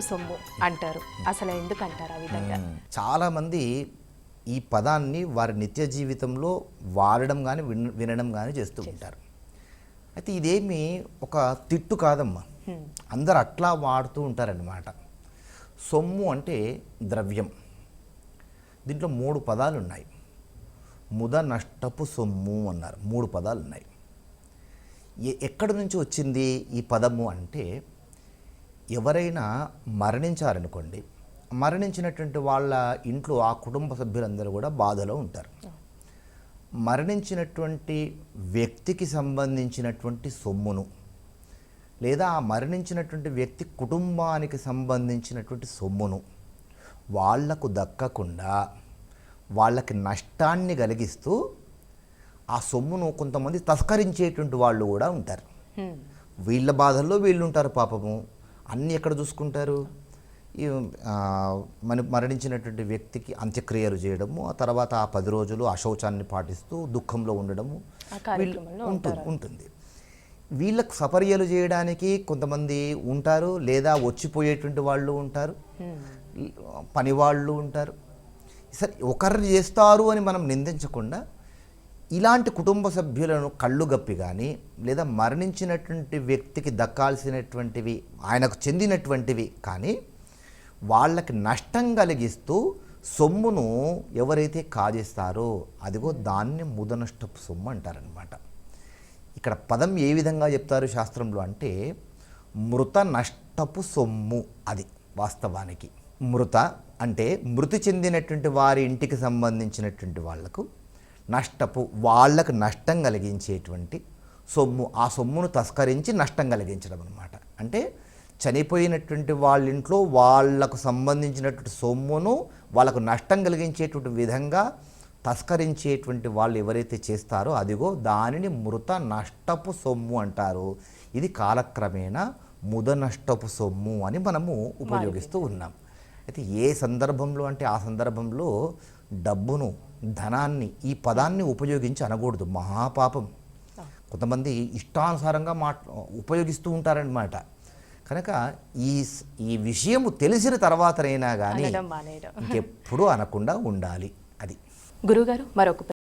సొమ్ము అంటారు. అసలు ఎందుకు అంటారు ఆ విధంగా? చాలామంది ఈ పదాన్ని వారి నిత్య జీవితంలో వాడడం కానీ వినడం కానీ చేస్తూ ఉంటారు. అయితే ఇదేమి ఒక తిట్టు కాదమ్మా, అందరు అట్లా వాడుతూ ఉంటారన్నమాట. సొమ్ము అంటే ద్రవ్యం. దీంట్లో 3 పదాలు ఉన్నాయి. ముద నష్టపు సొమ్ము అన్నారు. 3 పదాలు ఉన్నాయి. ఎక్కడి నుంచి వచ్చింది ఈ పదము అంటే, ఎవరైనా మరణించారనుకోండి, మరణించినటువంటి వాళ్ళ ఇంట్లో ఆ కుటుంబ సభ్యులందరూ కూడా బాధలో ఉంటారు. మరణించినటువంటి వ్యక్తికి సంబంధించినటువంటి సొమ్మును, లేదా ఆ మరణించినటువంటి వ్యక్తి కుటుంబానికి సంబంధించినటువంటి సొమ్మును వాళ్లకు దక్కకుండా వాళ్ళకి నష్టాన్ని కలిగిస్తూ ఆ సొమ్మును కొంతమంది తస్కరించేటువంటి వాళ్ళు కూడా ఉంటారు. వీళ్ళ బాధల్లో వీళ్ళు ఉంటారు. పాపము అన్నీ ఎక్కడ చూసుకుంటారు? మరణించినటువంటి వ్యక్తికి అంత్యక్రియలు చేయడము, ఆ తర్వాత ఆ 10 రోజులు అశౌచాన్ని పాటిస్తూ దుఃఖంలో ఉండడము ఉంటుంది. వీళ్ళకు సపర్యలు చేయడానికి కొంతమంది ఉంటారు, లేదా వచ్చిపోయేటువంటి వాళ్ళు ఉంటారు, పని వాళ్ళు ఉంటారు. సరే, ఒకరు చేస్తారు అని మనం నిందించకుండా ఇలాంటి కుటుంబ సభ్యులను కళ్ళు గప్పి కానీ, లేదా మరణించినటువంటి వ్యక్తికి దక్కాల్సినటువంటివి ఆయనకు చెందినటువంటివి కానీ వాళ్ళకి నష్టం కలిగిస్తూ సొమ్మును ఎవరైతే కాజేస్తారో అదిగో దాన్ని ముద నష్టపు సొమ్ము అంటారనమాట. ఇక్కడ పదం ఏ విధంగా చెప్తారు శాస్త్రంలో అంటే, మృత నష్టపు సొమ్ము. అది వాస్తవానికి మృత అంటే మృతి చెందినటువంటి వారి ఇంటికి సంబంధించినటువంటి వాళ్లకు వాళ్ళకు నష్టం కలిగించేటువంటి సొమ్ము. ఆ సొమ్మును తస్కరించి నష్టం కలిగించడం అనమాట. అంటే చనిపోయినటువంటి వాళ్ళ ఇంట్లో వాళ్లకు సంబంధించినటువంటి సొమ్మును వాళ్ళకు నష్టం కలిగించేటువంటి విధంగా తస్కరించేటువంటి వాళ్ళు ఎవరైతే చేస్తారో అదిగో దానిని మృత నష్టపు సొమ్ము అంటారు. ఇది కాలక్రమేణా ముద నష్టపు సొమ్ము అని మనము ఉపయోగిస్తూ ఉన్నాం. అయితే ఏ సందర్భంలో అంటే ఆ సందర్భంలో డబ్బును, ధనాన్ని, ఈ పదాన్ని ఉపయోగించి అనకూడదు. మహాపాపం. కొంతమంది ఇష్టానుసారంగా ఉపయోగిస్తూ ఉంటారనమాట. కనుక ఈ విషయము తెలిసిన తర్వాతనైనా కానీ ఇంకెప్పుడూ అనకుండా ఉండాలి. అది గురుగారు, మరొక